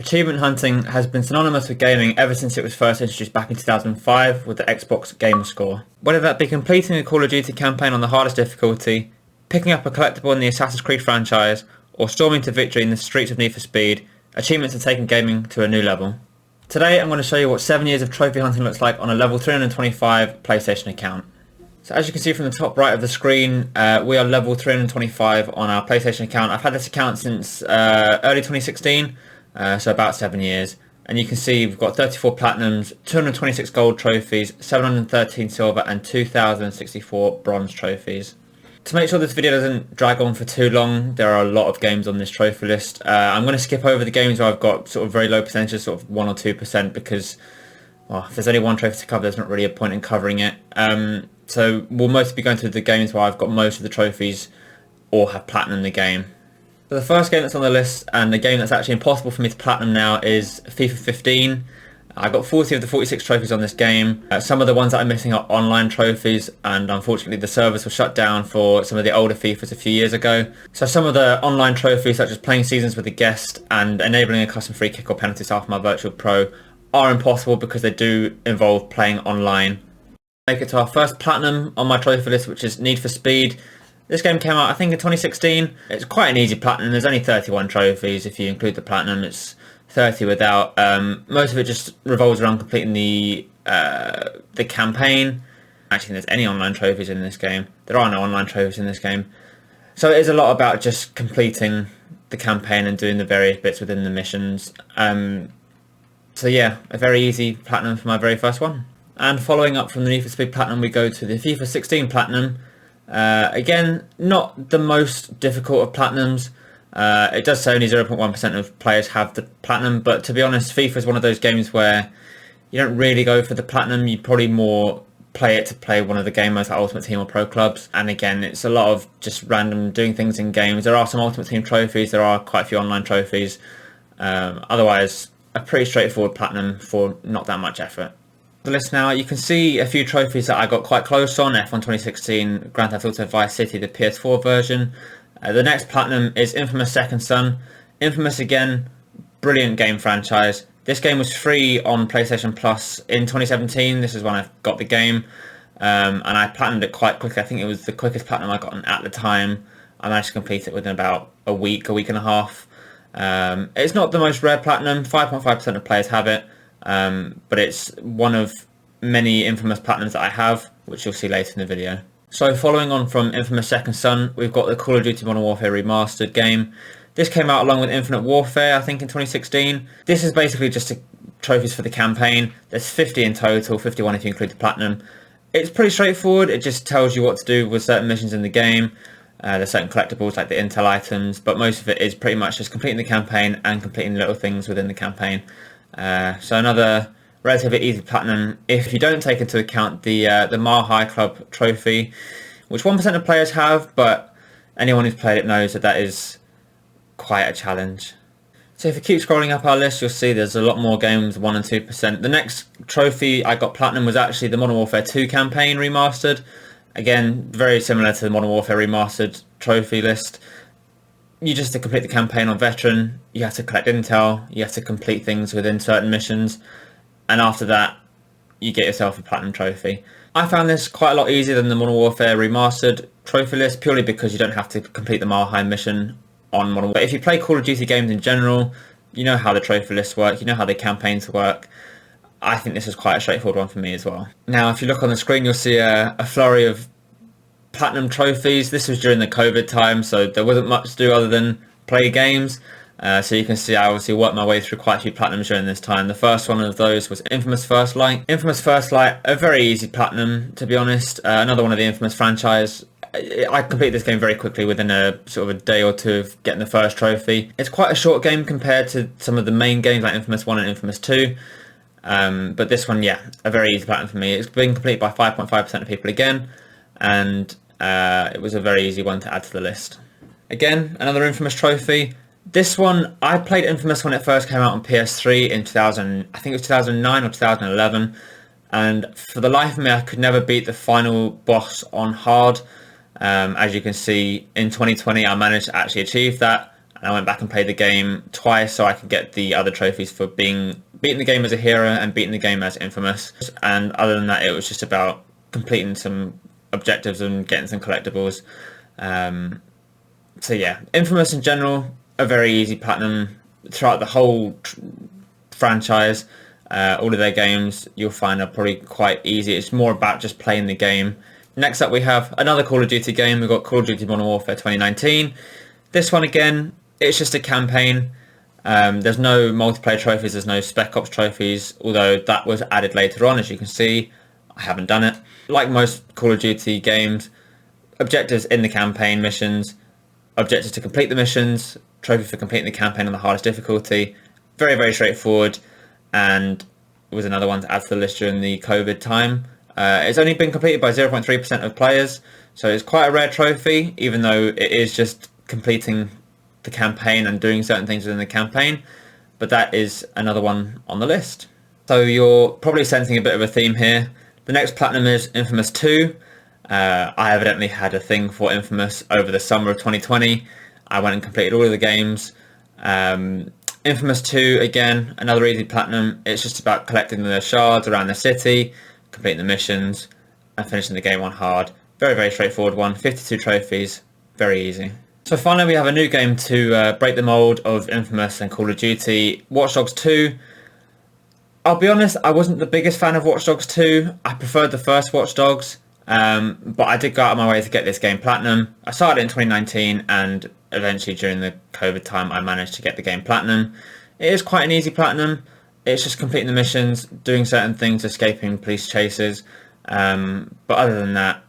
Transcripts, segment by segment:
Achievement hunting has been synonymous with gaming ever since it was first introduced back in 2005 with the Xbox Gamer Score. Whether that be completing a Call of Duty campaign on the hardest difficulty, picking up a collectible in the Assassin's Creed franchise, or storming to victory in the streets of Need for Speed, achievements have taken gaming to a new level. Today I'm going to show you what 7 years of trophy hunting looks like on a level 325 PlayStation account. So as you can see from the top right of the screen, we are level 325 on our PlayStation account. I've had this account since early 2016. So about 7 years, and you can see we've got 34 platinums, 226 gold trophies, 713 silver and 2064 bronze trophies. To make sure this video doesn't drag on for too long, there are a lot of games on this trophy list. I'm going to skip over the games where I've got sort of very low percentages, sort of 1 or 2%, because well, if there's only one trophy to cover, there's not really a point in covering it. So we'll mostly be going through the games where I've got most of the trophies or have platinum the game. So the first game that's on the list, and the game that's actually impossible for me to platinum now, is FIFA 15. I got 40 of the 46 trophies on this game. Some of the ones that I'm missing are online trophies, and unfortunately the servers were shut down for some of the older FIFAs a few years ago. So some of the online trophies, such as playing seasons with a guest and enabling a custom free kick or penalties after my virtual pro, are impossible because they do involve playing online. Make it to our first platinum on my trophy list, which is Need for Speed. This game came out, I think, in 2016. It's quite an easy platinum. There's only 31 trophies. If you include the platinum, it's 30 without. Most of it just revolves around completing the campaign. I actually think there's any online trophies in this game. There are no online trophies in this game. So it is a lot about just completing the campaign and doing the various bits within the missions. So yeah, a very easy platinum for my very first one. And following up from the Need for Speed Platinum, we go to the FIFA 16 Platinum. Again, not the most difficult of platinums. It does say only 0.1% of players have the platinum, but to be honest, FIFA is one of those games where you don't really go for the platinum. You probably more play it to play one of the game modes like Ultimate Team or Pro Clubs. And again, it's a lot of just random doing things in games. There are some Ultimate Team trophies, there are quite a few online trophies. Otherwise, a pretty straightforward platinum for not that much effort. The list now, you can see a few trophies that I got quite close on. F1 2016, Grand Theft Auto Vice City, the PS4 version. The next platinum is Infamous Second Son. Infamous, again, brilliant game franchise. This game was free on PlayStation Plus in 2017. This is when I got the game, and I platinumed it quite quickly. I think it was the quickest platinum I got at the time. I managed to complete it within about a week and a half. It's not the most rare platinum. 5.5% of players have it. But it's one of many Infamous Platinums that I have, which you'll see later in the video. So following on from Infamous Second Son, we've got the Call of Duty Modern Warfare Remastered game. This came out along with Infinite Warfare, I think, in 2016. This is basically just trophies for the campaign. There's 50 in total, 51 if you include the Platinum. It's pretty straightforward. It just tells you what to do with certain missions in the game. There's certain collectibles like the intel items, but most of it is pretty much just completing the campaign and completing little things within the campaign. So another relatively easy platinum if you don't take into account the Mile High Club trophy, which 1% of players have, but anyone who's played it knows that that is quite a challenge. So if you keep scrolling up our list, you'll see there's a lot more games, 1 and 2%. The next trophy I got platinum was actually the Modern Warfare 2 campaign remastered. Again, very similar to the Modern Warfare Remastered trophy list. You just have to complete the campaign on Veteran, you have to collect intel, you have to complete things within certain missions, and after that you get yourself a platinum trophy. I found this quite a lot easier than the Modern Warfare Remastered trophy list, purely because you don't have to complete the Mile High mission on Modern Warfare. If you play Call of Duty games in general, you know how the trophy lists work, you know how the campaigns work. I think this is quite a straightforward one for me as well. Now if you look on the screen, you'll see a flurry of platinum trophies. This was during the COVID time, so there wasn't much to do other than play games. So you can see I obviously worked my way through quite a few platinums during this time. The first one of those was Infamous First Light. Infamous First Light, a very easy platinum, to be honest. Another one of the Infamous franchise. I completed this game very quickly within a sort of a day or two of getting the first trophy. It's quite a short game compared to some of the main games like Infamous 1 and Infamous 2. But this one, yeah, a very easy platinum for me. It's been completed by 5.5% of people again, and it was a very easy one to add to the list. Again, another Infamous trophy. This one, I played Infamous when it first came out on PS3 in 2000, I think it was 2009 or 2011, and for the life of me I could never beat the final boss on hard. As you can see, in 2020 I managed to actually achieve that, and I went back and played the game twice so I could get the other trophies for beating the game as a hero and beating the game as Infamous. And other than that, it was just about completing some objectives and getting some collectibles. So yeah, Infamous in general, a very easy platinum throughout the whole franchise. All of their games you'll find are probably quite easy. It's more about just playing the game. Next up we have another Call of Duty game. We've got Call of Duty Modern Warfare 2019. This one again, it's just a campaign. There's no multiplayer trophies, there's no Spec Ops trophies, although that was added later on. As you can see, I haven't done it. Like most Call of Duty games, objectives in the campaign missions, objectives to complete the missions, trophy for completing the campaign on the hardest difficulty. Very, very straightforward, and it was another one to add to the list during the COVID time. It's only been completed by 0.3% of players, so it's quite a rare trophy, even though it is just completing the campaign and doing certain things within the campaign. But that is another one on the list. So you're probably sensing a bit of a theme here. The next platinum is Infamous 2. I evidently had a thing for Infamous over the summer of 2020. I went and completed all of the games. Infamous 2, again, another easy platinum. It's just about collecting the shards around the city, completing the missions, and finishing the game on hard. Very, very straightforward one. 52 trophies. Very easy. So finally, we have a new game to break the mold of Infamous and Call of Duty, Watch Dogs 2. I'll be honest, I wasn't the biggest fan of Watch Dogs 2. I preferred the first Watch Dogs, but I did go out of my way to get this game platinum. I started in 2019, and eventually during the COVID time, I managed to get the game platinum. It is quite an easy platinum. It's just completing the missions, doing certain things, escaping police chases. But other than that,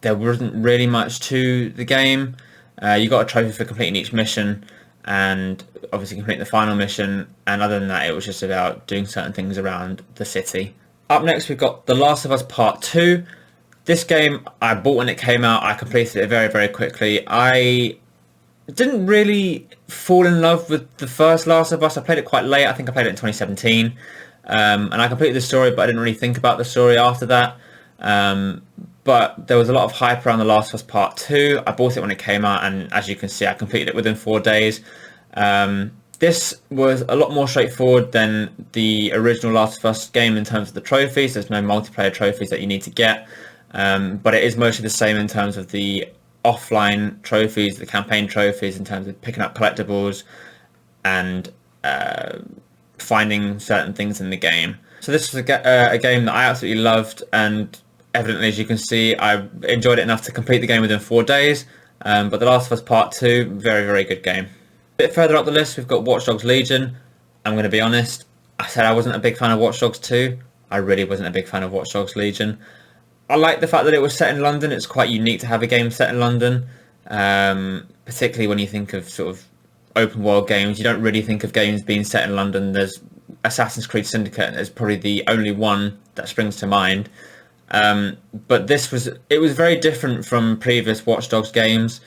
there wasn't really much to the game. You got a trophy for completing each mission and obviously completing the final mission, and other than that it was just about doing certain things around the city. Up next we've got The Last of Us Part 2. This game I bought when it came out. I completed it very, very quickly. I didn't really fall in love with the first Last of Us. I played it quite late. I think I played it in 2017. And I completed the story, but I didn't really think about the story after that. But there was a lot of hype around The Last of Us Part 2. I bought it when it came out, and as you can see, I completed it within 4 days. This was a lot more straightforward than the original Last of Us game in terms of the trophies. There's no multiplayer trophies that you need to get, but it is mostly the same in terms of the offline trophies, the campaign trophies, in terms of picking up collectibles and finding certain things in the game. So this was a game that I absolutely loved, and evidently, as you can see, I enjoyed it enough to complete the game within 4 days. But The Last of Us Part 2, very, very good game. A bit further up the list, we've got Watch Dogs Legion. I'm going to be honest, I said I wasn't a big fan of Watch Dogs 2. I really wasn't a big fan of Watch Dogs Legion. I like the fact that it was set in London. It's quite unique to have a game set in London, particularly when you think of sort of open world games. You don't really think of games being set in London. There's Assassin's Creed Syndicate is probably the only one that springs to mind. But it was very different from previous Watch Dogs games.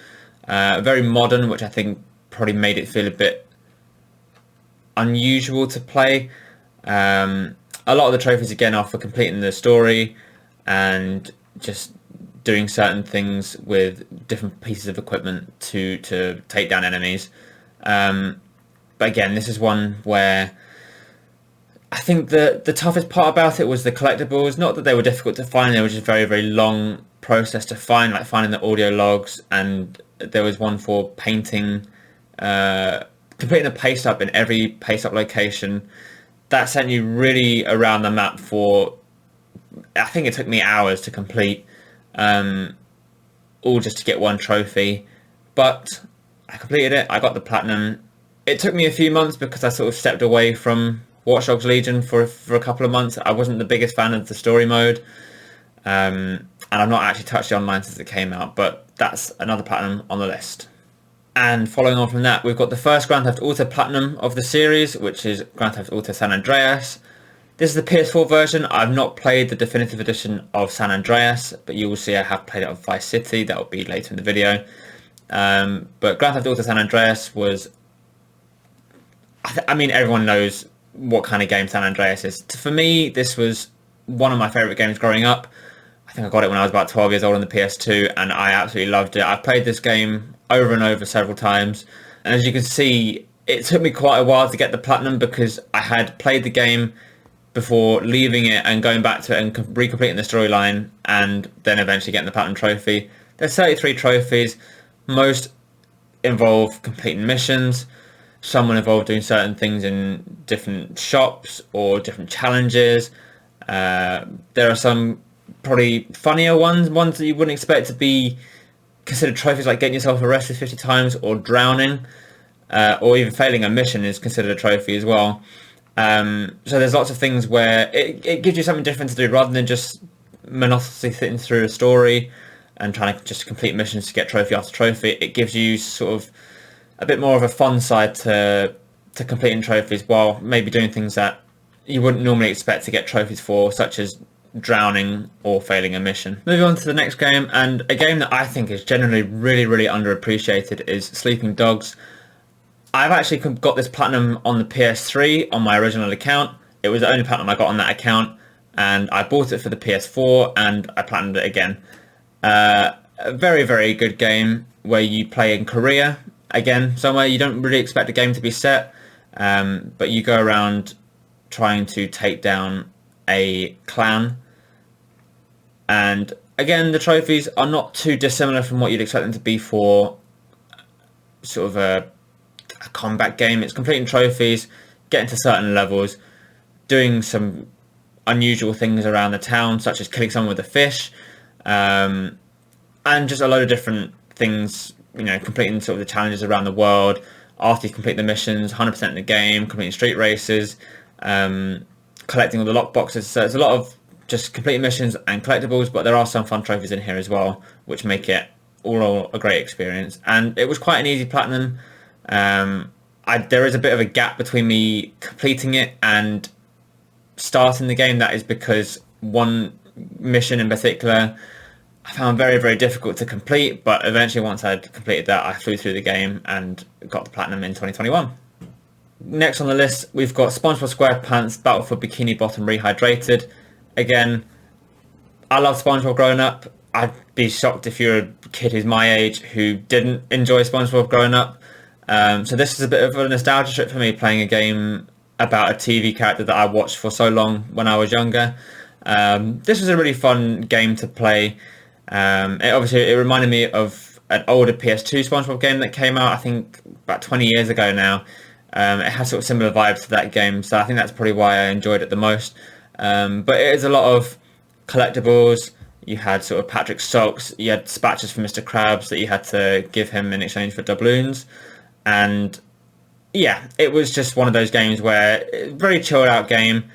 Very modern, which I think probably made it feel a bit unusual to play. A lot of the trophies again are for completing the story and just doing certain things with different pieces of equipment to take down enemies. But again, this is one where I think the toughest part about it was the collectibles. Not that they were difficult to find, they were just very, very long process to find, like finding the audio logs, and there was one for painting, completing a paste up in every paste up location. That sent you really around the map for, I think it took me hours to complete, all just to get one trophy. But I completed it, I got the platinum. It took me a few months because I sort of stepped away from Watch Dogs Legion for a couple of months. I wasn't the biggest fan of the story mode, and I've not actually touched the online since it came out, but that's another platinum on the list. And following on from that, we've got the first Grand Theft Auto platinum of the series, which is Grand Theft Auto San Andreas. This is the PS4 version. I've not played the definitive edition of San Andreas, but you will see I have played it on Vice City. That will be later in the video. But Grand Theft Auto San Andreas was, I mean, everyone knows what kind of game San Andreas is. For me, this was one of my favourite games growing up. I think I got it when I was about 12 years old on the PS2, and I absolutely loved it. I've played this game over and over several times, and as you can see, it took me quite a while to get the platinum because I had played the game before leaving it and going back to it and recompleting the storyline, and then eventually getting the platinum trophy. There's 33 trophies. Most involve completing missions. Some will involve doing certain things in different shops or different challenges. There are some probably funnier ones that you wouldn't expect to be considered trophies, like getting yourself arrested 50 times or drowning, or even failing a mission is considered a trophy as well. So there's lots of things where it gives you something different to do rather than just monotonously sitting through a story and trying to just complete missions to get trophy after trophy. It gives you sort of a bit more of a fun side to completing trophies, while maybe doing things that you wouldn't normally expect to get trophies for, such as drowning or failing a mission. Moving on to the next game, and a game that I think is generally really underappreciated, is Sleeping Dogs. I've actually got this platinum on the PS3 on my original account. It was the only platinum I got on that account, and I bought it for the PS4 and I platinumed it again. A very good game where you play in Korea, again, somewhere you don't really expect the game to be set, but you go around trying to take down a clan. And again, the trophies are not too dissimilar from what you'd expect them to be for sort of a combat game. It's completing trophies, getting to certain levels, doing some unusual things around the town, such as killing someone with a fish, and just a load of different things, you know, completing sort of the challenges around the world after you complete the missions, 100% in the game, completing street races, collecting all the lockboxes. So it's a lot of just completing missions and collectibles, but there are some fun trophies in here as well, which make it all a great experience. And it was quite an easy platinum. There is a bit of a gap between me completing it and starting the game. That is because one mission in particular I found very difficult to complete, but eventually once I'd completed that, I flew through the game and got the platinum in 2021. Next on the list, we've got SpongeBob SquarePants Battle for Bikini Bottom Rehydrated. Again, I love SpongeBob growing up. I'd be shocked if you're a kid who's my age who didn't enjoy SpongeBob growing up. So this is a bit of a nostalgia trip for me, playing a game about a TV character that I watched for so long when I was younger. This was a really fun game to play. It reminded me of an older PS2 SpongeBob game that came out, I think, about 20 years ago now. It has sort of similar vibes to that game, so I think that's probably why I enjoyed it the most. But it is a lot of collectibles. You had sort of Patrick Socks, you had spatches for Mr. Krabs that you had to give him in exchange for doubloons. And yeah, it was just one of those games where, very chilled out game.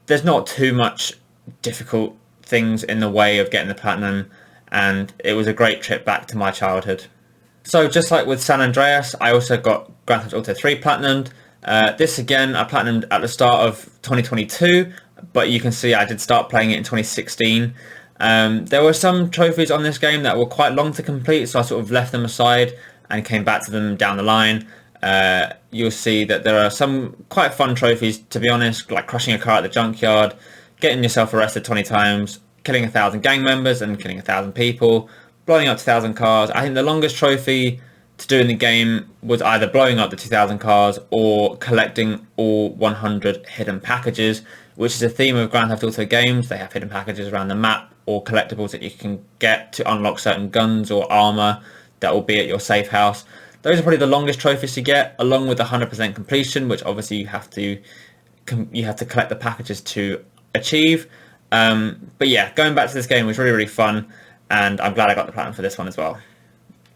There's not too much difficult things in the way of getting the platinum, and it was a great trip back to my childhood. So just like with San Andreas, I also got Grand Theft Auto 3 platinumed. This again, I platinumed at the start of 2022, but you can see I did start playing it in 2016. There were some trophies on this game that were quite long to complete, so I sort of left them aside and came back to them down the line. You'll see that there are some quite fun trophies, to be honest, like crushing a car at the junkyard, getting yourself arrested 20 times, killing 1,000 gang members and killing 1,000 people, blowing up 2,000 cars. I think the longest trophy to do in the game was either blowing up the 2,000 cars or collecting all 100 hidden packages, which is a theme of Grand Theft Auto games. They have hidden packages around the map or collectibles that you can get to unlock certain guns or armor that will be at your safe house. Those are probably the longest trophies to get, along with the 100% completion, which obviously you have to collect the packages to achieve. But yeah, going back to this game was really fun, and I'm glad I got the platinum for this one as well.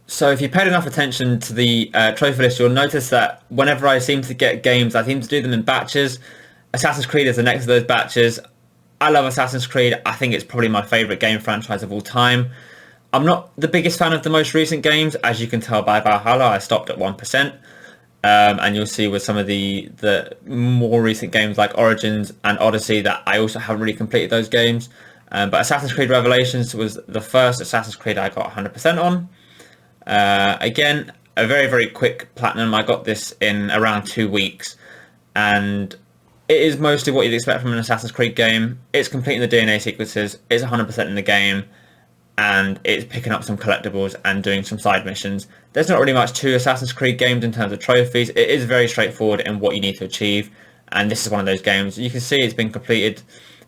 So if you paid enough attention to the trophy list, you'll notice that whenever I seem to get games, I seem to do them in batches. Assassin's Creed is the next of those batches. I love Assassin's Creed. I think it's probably my favourite game franchise of all time. I'm not the biggest fan of the most recent games. As you can tell by Valhalla, I stopped at 1%. And you'll see with some of the more recent games like Origins and Odyssey that I also haven't really completed those games. But Assassin's Creed Revelations was the first Assassin's Creed I got 100% on. Again, a very quick platinum. I got this in around 2 weeks. And It is mostly what you'd expect from an Assassin's Creed game. It's completing the DNA sequences, it's 100% in the game, and it's picking up some collectibles and doing some side missions. There's not really much to Assassin's Creed games in terms of trophies. It is very straightforward in what you need to achieve, and this is one of those games. You can see it's been completed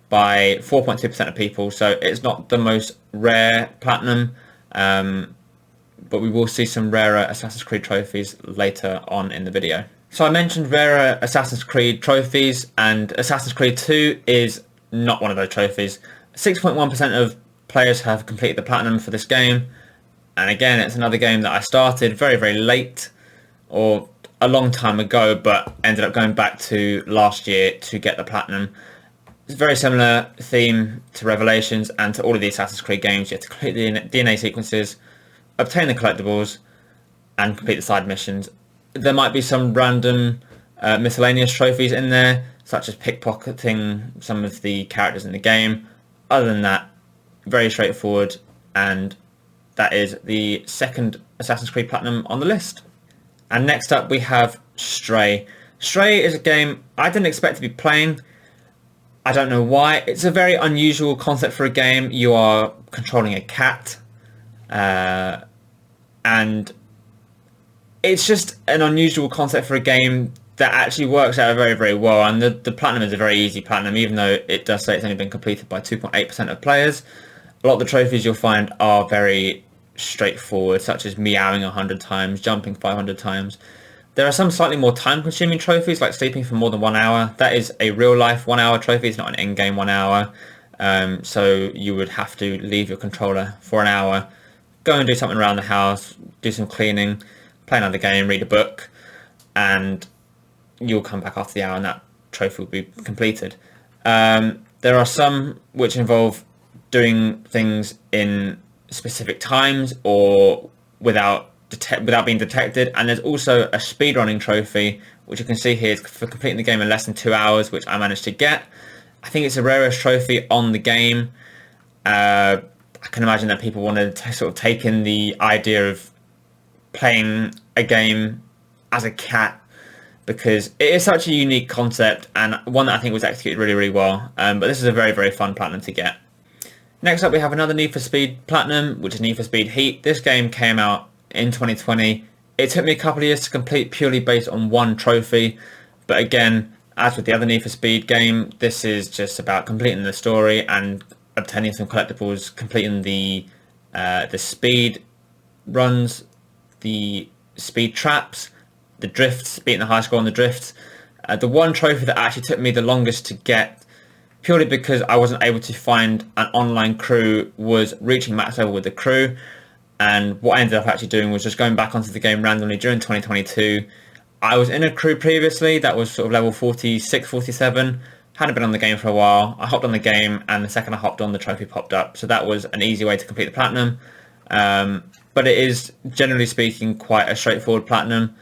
by 4.2% of people, so it's not the most rare platinum, but we will see some rarer Assassin's Creed trophies later on in the video. So I mentioned rarer Assassin's Creed trophies, and Assassin's Creed 2 is not one of those trophies. 6.1% of players have completed the platinum for this game, and again, it's another game that I started very, very late, or a long time ago, but ended up going back to last year to get the platinum. It's a very similar theme to Revelations and to all of the Assassin's Creed games. You have to complete the DNA sequences, obtain the collectibles, and complete the side missions. There might be some random miscellaneous trophies in there, such as pickpocketing some of the characters in the game. Other than that, very straightforward, and that is the second Assassin's Creed Platinum on the list. And next up we have Stray. Stray is a game I didn't expect to be playing. I don't know why. It's a very unusual concept for a game. You are controlling a cat, and it's just an unusual concept for a game that actually works out very, very well. And the platinum is a very easy platinum, even though it does say it's only been completed by 2.8% of players. A lot of the trophies you'll find are very straightforward, such as meowing 100 times, jumping 500 times. There are some slightly more time-consuming trophies, like sleeping for more than 1 hour. That is a real-life 1 hour trophy. It's not an in-game 1 hour. So you would have to leave your controller for an hour, go and do something around the house, do some cleaning, play another game, read a book, and you'll come back after the hour and that trophy will be completed. There are some which involve doing things in specific times or without being detected, and there's also a speedrunning trophy, which you can see here is for completing the game in less than 2 hours, which I managed to get. I think it's the rarest trophy on the game. I can imagine that people wanted to sort of take in the idea of playing a game as a cat, because it is such a unique concept and one that I think was executed really, really well. But this is a very, very fun platinum to get. Next up we have another Need for Speed Platinum, which is Need for Speed Heat. This game came out in 2020. It took me a couple of years to complete purely based on one trophy, but again, as with the other Need for Speed game, this is just about completing the story and obtaining some collectibles, completing the speed runs, the speed traps, the drifts, beating the high score on the drifts. The one trophy that actually took me the longest to get, purely because I wasn't able to find an online crew, was reaching max level with the crew. And what I ended up actually doing was just going back onto the game randomly during 2022. I was in a crew previously that was sort of level 46, 47, hadn't been on the game for a while. I hopped on the game, and the second I hopped on, the trophy popped up. So that was an easy way to complete the platinum. But it is, generally speaking, quite a straightforward platinum.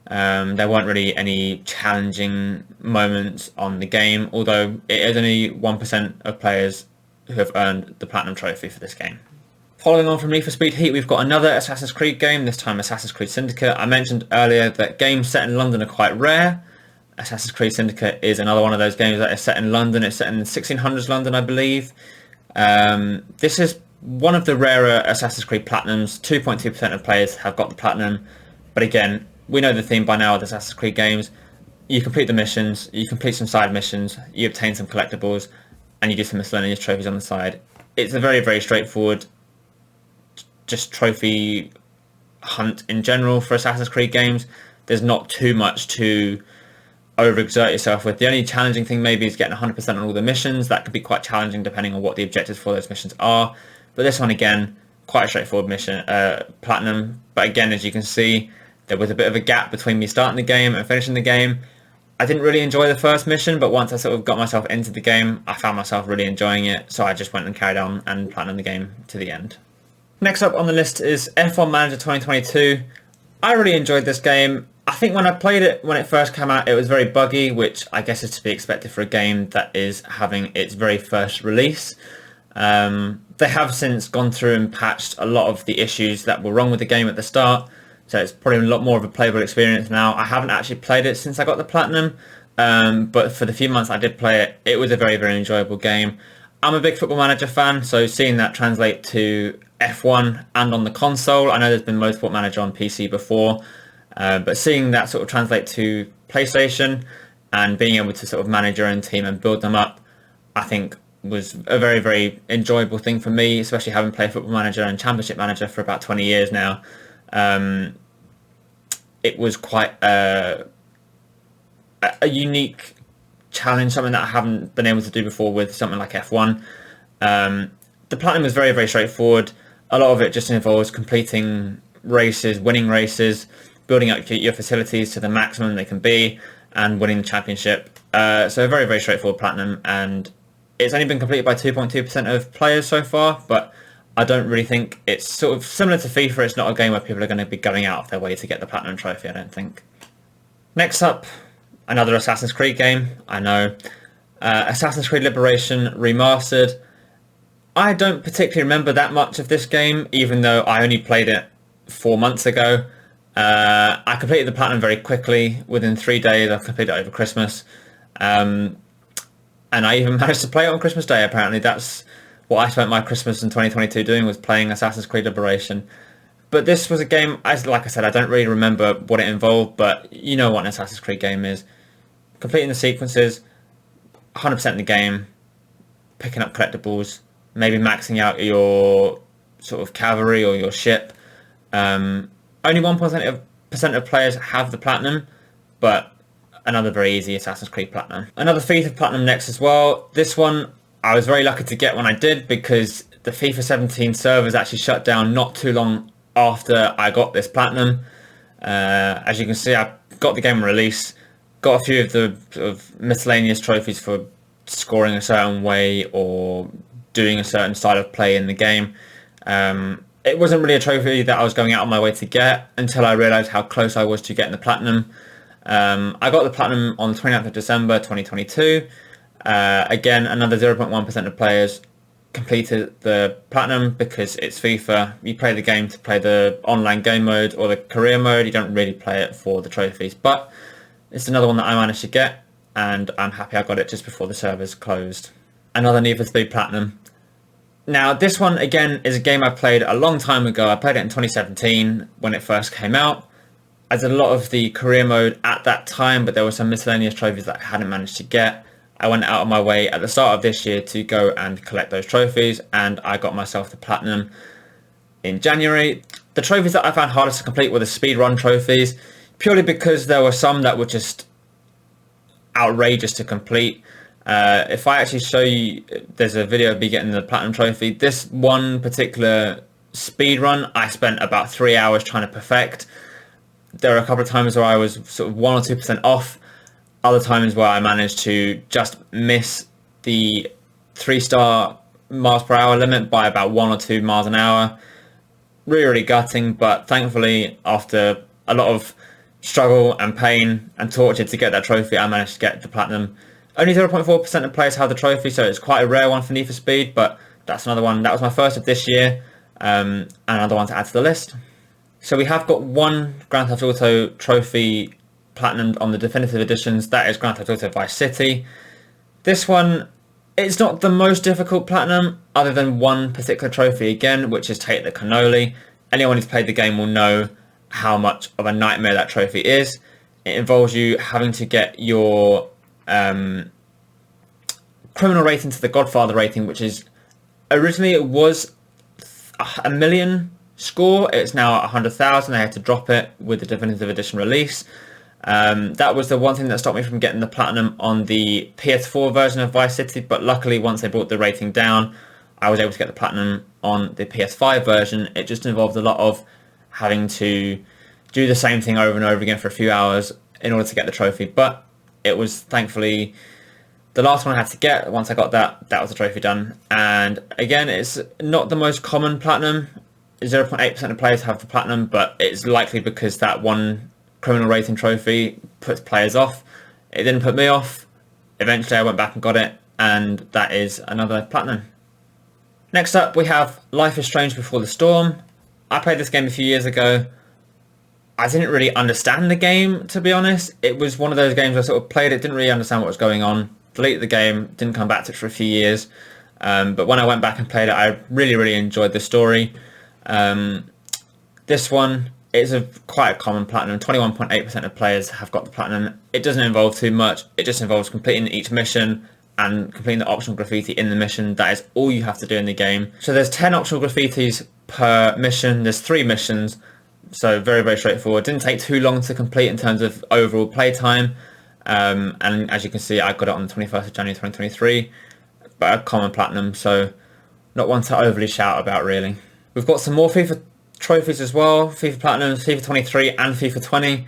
There weren't really any challenging moments on the game, although it is only 1% of players who have earned the platinum trophy for this game. Following on from Need for Speed Heat, we've got another Assassin's Creed game, this time Assassin's Creed Syndicate. I mentioned earlier that games set in London are quite rare. Assassin's Creed Syndicate is another one of those games that is set in London. It's set in 1600s London, I believe. This is one of the rarer Assassin's Creed Platinums. 2.2% of players have got the platinum. But again, we know the theme by now with Assassin's Creed games. You complete the missions, you complete some side missions, you obtain some collectibles, and you do some miscellaneous trophies on the side. It's a very, very straightforward just trophy hunt in general for Assassin's Creed games. There's not too much to overexert yourself with. The only challenging thing maybe is getting 100% on all the missions. That could be quite challenging depending on what the objectives for those missions are. But this one, again, quite a straightforward mission, platinum. But again, as you can see, there was a bit of a gap between me starting the game and finishing the game. I didn't really enjoy the first mission, but once I sort of got myself into the game, I found myself really enjoying it. So I just went and carried on and platinumed the game to the end. Next up on the list is F1 Manager 2022. I really enjoyed this game. I think when I played it when it first came out, it was very buggy, which I guess is to be expected for a game that is having its very first release. They have since gone through and patched a lot of the issues that were wrong with the game at the start, so it's probably a lot more of a playable experience now. I haven't actually played it since I got the platinum, but for the few months I did play it, it was a very, very enjoyable game. I'm a big Football Manager fan, so seeing that translate to F1 and on the console, I know there's been Motorsport Manager on PC before, but seeing that sort of translate to PlayStation and being able to sort of manage your own team and build them up, I think was a very, very enjoyable thing for me, especially having played Football Manager and Championship Manager for about 20 years now. It was quite a unique challenge, something that I haven't been able to do before with something like F1. The Platinum is very, very straightforward. A lot of it just involves completing races, winning races, building up your facilities to the maximum they can be, and winning the championship. So a very, very straightforward Platinum, and it's only been completed by 2.2% of players so far, but I don't really think it's sort of similar to FIFA. It's not a game where people are going to be going out of their way to get the Platinum trophy, I don't think. Next up, another Assassin's Creed game. I know. Assassin's Creed Liberation Remastered. I don't particularly remember that much of this game, even though I only played it 4 months ago. I completed the Platinum very quickly. Within 3 days, I completed it over Christmas. And I even managed to play it on Christmas Day, apparently. That's what I spent my Christmas in 2022 doing, was playing Assassin's Creed Liberation. But this was a game, like I said, I don't really remember what it involved, but you know what an Assassin's Creed game is. Completing the sequences, 100% in the game, picking up collectibles, maybe maxing out your sort of cavalry or your ship. Only 1% of players have the Platinum, but another very easy Assassin's Creed Platinum. Another FIFA Platinum next as well. This one I was very lucky to get when I did, because the FIFA 17 servers actually shut down not too long after I got this Platinum. As you can see, I got the game release, got a few of the sort of miscellaneous trophies for scoring a certain way or doing a certain style of play in the game. It wasn't really a trophy that I was going out on my way to get until I realised how close I was to getting the Platinum. I got the Platinum on the 29th of December 2022. Again, another 0.1% of players completed the Platinum because it's FIFA. You play the game to play the online game mode or the career mode. You don't really play it for the trophies, but it's another one that I managed to get, and I'm happy I got it just before the servers closed. Another Need for Speed Platinum. Now, this one, again, is a game I played a long time ago. I played it in 2017 when it first came out. I did a lot of the career mode at that time, but there were some miscellaneous trophies that I hadn't managed to get. I went out of my way at the start of this year to go and collect those trophies, and I got myself the Platinum in January. The trophies that I found hardest to complete were the speedrun trophies, purely because there were some that were just outrageous to complete. If I actually show you, there's a video of me getting the Platinum trophy. This one particular speedrun, I spent about 3 hours trying to perfect. There were a couple of times where I was sort of 1 or 2% off. Other times where I managed to just miss the 3-star miles per hour limit by about 1 or 2 miles an hour. Really, really gutting, but thankfully after a lot of struggle and pain and torture to get that trophy, I managed to get the Platinum. Only 0.4% of players have the trophy, so it's quite a rare one for Need for Speed, but that's another one. That was my first of this year, and another one to add to the list. So we have got one Grand Theft Auto trophy Platinum on the definitive editions. That is Grand Theft Auto Vice City. This one, it's not the most difficult Platinum, other than one particular trophy again, which is Take the Cannoli. Anyone who's played the game will know how much of a nightmare that trophy is. It involves you having to get your criminal rating to the Godfather rating, which is, originally it was a million score. It's now 100,000. They had to drop it with the definitive edition release. That was the one thing that stopped me from getting the Platinum on the PS4 version of Vice City, but luckily once they brought the rating down, I was able to get the Platinum on the PS5 version. It just involved a lot of having to do the same thing over and over again for a few hours in order to get the trophy, but it was thankfully the last one I had to get. Once I got that, that was the trophy done. And again, it's not the most common Platinum. 0.8% of players have the Platinum, but it's likely because that one criminal rating trophy puts players off. It didn't put me off. Eventually I went back and got it, and that is another Platinum. Next up we have Life is Strange Before the Storm. I played this game a few years ago. I didn't really understand the game, to be honest. It was one of those games I sort of played it, didn't really understand what was going on, deleted the game, didn't come back to it for a few years. But when I went back and played it, I really, really enjoyed the story. This one is quite a common platinum. 21.8% of players have got the platinum. It doesn't involve too much. It just involves completing each mission and completing the optional graffiti in the mission. That is all you have to do in the game. So there's 10 optional graffitis per mission. There's 3 missions. So very, very straightforward. Didn't take too long to complete in terms of overall playtime. And as you can see, I got it on the 21st of January 2023. But a common platinum, so not one to overly shout about really. We've got some more FIFA trophies as well. FIFA Platinums, FIFA 23 and FIFA 20.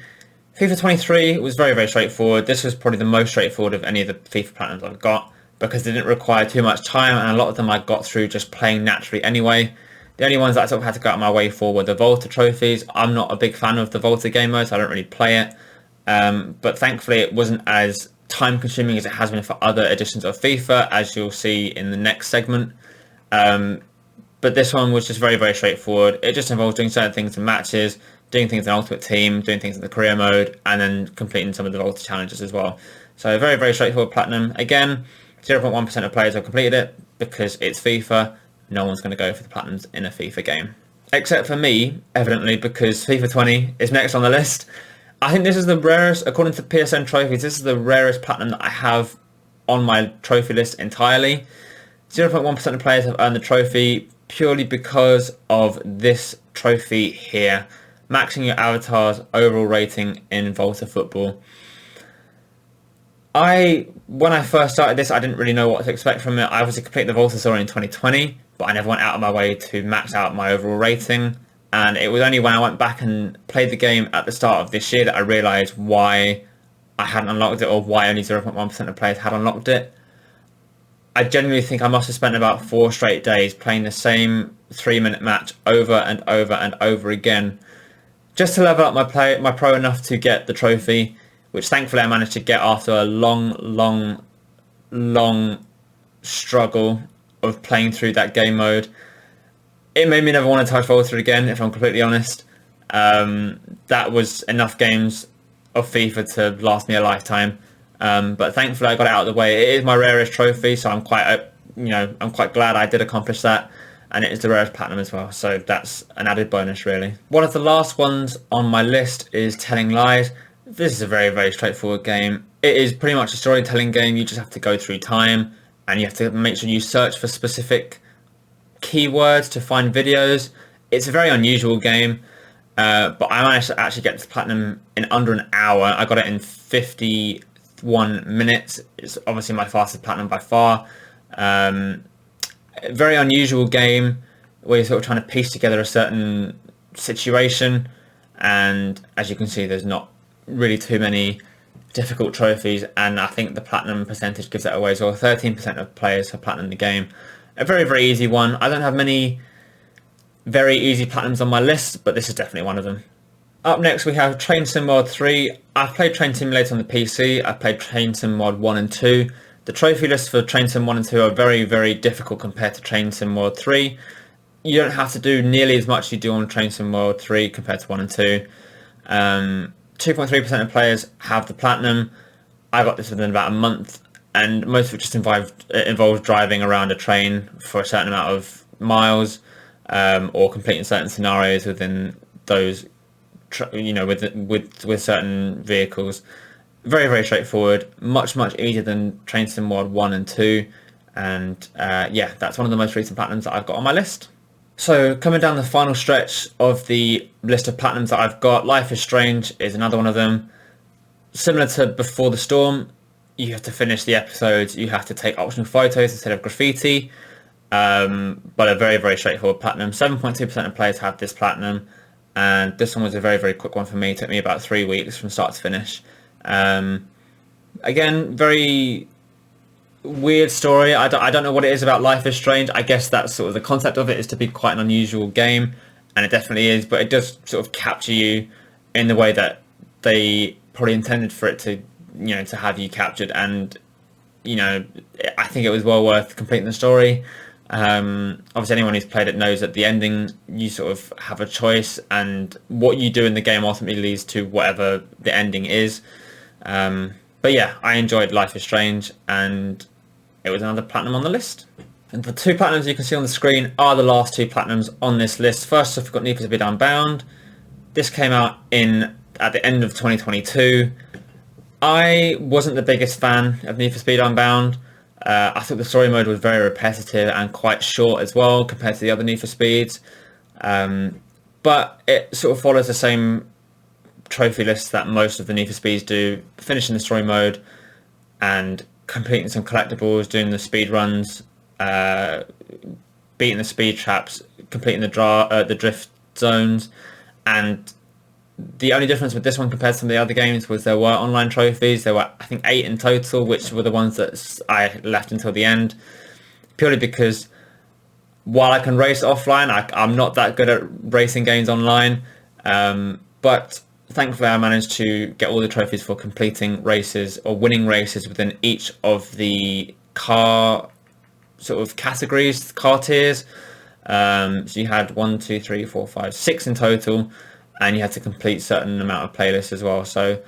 FIFA 23 was very, very straightforward. This was probably the most straightforward of any of the FIFA Platinums I've got because they didn't require too much time, and a lot of them I got through just playing naturally anyway. The only ones that I sort of had to go out of my way for were the Volta trophies. I'm not a big fan of the Volta game mode, so I don't really play it. But thankfully it wasn't as time consuming as it has been for other editions of FIFA, as you'll see in the next segment. But this one was just very, very straightforward. It just involves doing certain things in matches, doing things in Ultimate Team, doing things in the career mode, and then completing some of the Volta challenges as well. So very, very straightforward platinum. Again, 0.1% of players have completed it because it's FIFA. No one's going to go for the platinums in a FIFA game. Except for me, evidently, because FIFA 20 is next on the list. I think this is the rarest, according to PSN trophies, this is the rarest platinum that I have on my trophy list entirely. 0.1% of players have earned the trophy purely because of this trophy here. Maxing your avatar's overall rating in Volta Football. When I first started this, I didn't really know what to expect from it. I obviously completed the Volta story in 2020, but I never went out of my way to max out my overall rating. And it was only when I went back and played the game at the start of this year that I realised why I hadn't unlocked it, or why only 0.1% of players had unlocked it. I genuinely think I must have spent about 4 straight days playing the same 3-minute match over and over and over again, just to level up my pro enough to get the trophy, which thankfully I managed to get after a long struggle of playing through that game mode. It made me never want to touch Volta again, if I'm completely honest. That was enough games of FIFA to last me a lifetime. But thankfully I got it out of the way. It is my rarest trophy, so I'm quite glad I did accomplish that. And it is the rarest platinum as well, so that's an added bonus really. One of the last ones on my list is Telling Lies. This is a very, very straightforward game. It is pretty much a storytelling game. You just have to go through time, and you have to make sure you search for specific keywords to find videos. It's a very unusual game, but I managed to actually get to platinum in under an hour. I got it in 51 minutes. It's obviously my fastest platinum by far. Very unusual game where you're sort of trying to piece together a certain situation, and as you can see, there's not really too many difficult trophies, and I think the platinum percentage gives that away as well. 13% of players have platinum the game. A very, very easy one. I don't have many very easy platinums on my list, but this is definitely one of them. Up next we have Train Sim World 3. I've played Train Simulator on the PC. I've played Train Sim World 1 and 2. The trophy lists for Train Sim 1 and 2 are very, very difficult compared to Train Sim World 3. You don't have to do nearly as much as you do on Train Sim World 3 compared to 1 and 2. 2.3% of players have the platinum. I got this within about a month, and most of it just involves driving around a train for a certain amount of miles, or completing certain scenarios within those, with certain vehicles. Very, very straightforward. Much easier than Train Sim World 1 and 2, and yeah, that's one of the most recent platinums that I've got on my list. So coming down the final stretch of the list of platinums that I've got, Life is Strange is another one of them. Similar to Before the Storm, you have to finish the episodes, you have to take optional photos instead of graffiti, but a very, very straightforward platinum. 7.2% of players have this platinum, and this one was a very, very quick one for me. It took me about 3 weeks from start to finish. Again, very weird story. I don't know what it is about Life is Strange. I guess that's sort of the concept of it, is to be quite an unusual game, and it definitely is, but it does sort of capture you in the way that they probably intended for it to, to have you captured, and I think it was well worth completing the story. Obviously anyone who's played it knows that the ending, you sort of have a choice, and what you do in the game ultimately leads to whatever the ending is. But yeah, I enjoyed Life is Strange, and it was another platinum on the list. And the 2 platinums you can see on the screen are the last 2 platinums on this list. First off, we've got Need for Speed Unbound. This came out at the end of 2022. I wasn't the biggest fan of Need for Speed Unbound. I thought the story mode was very repetitive and quite short as well compared to the other Need for Speeds. But it sort of follows the same trophy list that most of the Need for Speeds do, finishing the story mode and completing some collectibles, doing the speed runs, beating the speed traps, completing the drift zones. And the only difference with this one compared to some of the other games was there were online trophies. There were, I think, 8 in total, which were the ones that I left until the end, purely because while I can race offline, I'm not that good at racing games online. But thankfully I managed to get all the trophies for completing races or winning races within each of the car sort of categories, car tiers. So you had 1, 2, 3, 4, 5, 6 in total, and you had to complete certain amount of playlists as well. So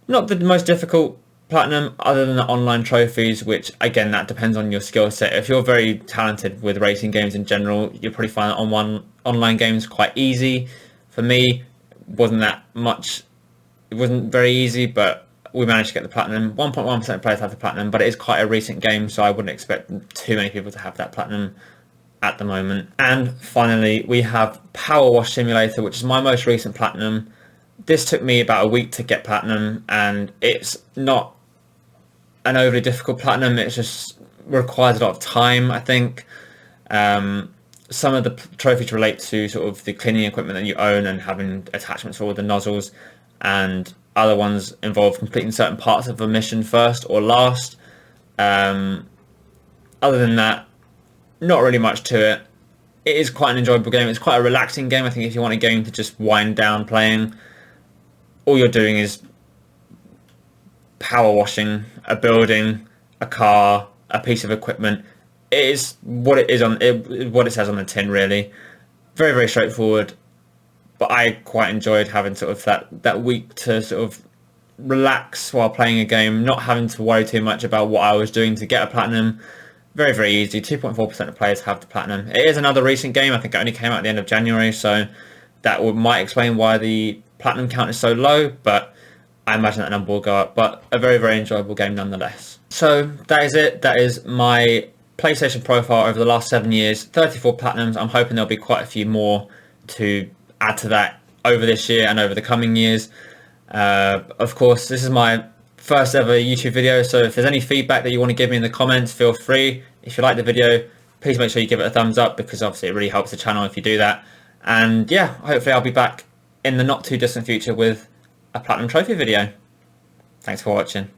not the most difficult platinum other than the online trophies, which again, that depends on your skill set. If you're very talented with racing games in general, you'll probably find online games quite easy. For me, wasn't that much. It wasn't very easy, but we managed to get the platinum. 1.1% of players have the platinum, but it is quite a recent game, so I wouldn't expect too many people to have that platinum at the moment. And finally, we have Power Wash Simulator, which is my most recent platinum. This took me about a week to get platinum, and it's not an overly difficult platinum. It just requires a lot of time, I think. Some of the trophies relate to sort of the cleaning equipment that you own and having attachments for all the nozzles, and other ones involve completing certain parts of a mission first or last. Other than that, not really much to it. It is quite an enjoyable game. It's quite a relaxing game. I think if you want a game to just wind down playing, all you're doing is power washing a building, a car, a piece of equipment. It is what it is what it says on the tin, really. Very, very straightforward. But I quite enjoyed having sort of that week to sort of relax while playing a game, not having to worry too much about what I was doing to get a platinum. Very, very easy. 2.4% of players have the platinum. It is another recent game. I think it only came out at the end of January, so that might explain why the platinum count is so low, but I imagine that number will go up. But a very, very enjoyable game nonetheless. So that is it. That is my PlayStation profile over the last 7 years. 34 platinums. I'm hoping there'll be quite a few more to add to that over this year and over the coming years. Of course, this is my first ever YouTube video, so if there's any feedback that you want to give me in the comments, feel free. If you like the video, please make sure you give it a thumbs up, because obviously it really helps the channel if you do that. And yeah, hopefully I'll be back in the not too distant future with a platinum trophy video. Thanks for watching.